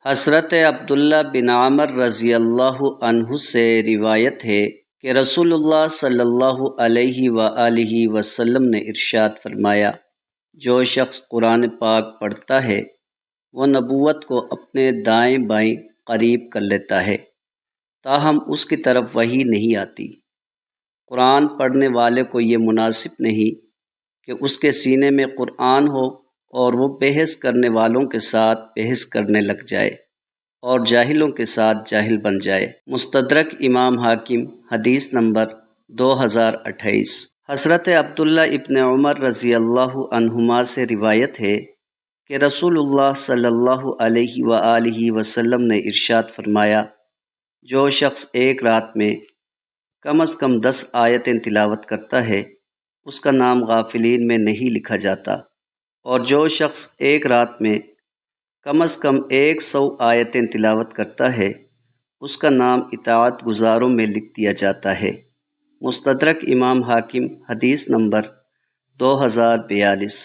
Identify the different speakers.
Speaker 1: حضرت عبداللہ بن عمر رضی اللہ عنہ سے روایت ہے کہ رسول اللہ صلی اللہ علیہ وآلہ وسلم نے ارشاد فرمایا، جو شخص قرآن پاک پڑھتا ہے وہ نبوت کو اپنے دائیں بائیں قریب کر لیتا ہے، تاہم اس کی طرف وحی نہیں آتی۔ قرآن پڑھنے والے کو یہ مناسب نہیں کہ اس کے سینے میں قرآن ہو اور وہ بحث کرنے والوں کے ساتھ بحث کرنے لگ جائے اور جاہلوں کے ساتھ جاہل بن جائے۔ مستدرک امام حاکم، حدیث نمبر 2028۔ حضرت عبداللہ ابن عمر رضی اللہ عنہما سے روایت ہے کہ رسول اللہ صلی اللہ علیہ وآلہ وسلم نے ارشاد فرمایا، جو شخص ایک رات میں کم از کم 10 آیتیں تلاوت کرتا ہے اس کا نام غافلین میں نہیں لکھا جاتا، اور جو شخص ایک رات میں کم از کم 100 آیتیں تلاوت کرتا ہے اس کا نام اطاعت گزاروں میں لکھ دیا جاتا ہے۔ مستدرک امام حاکم، حدیث نمبر 2042۔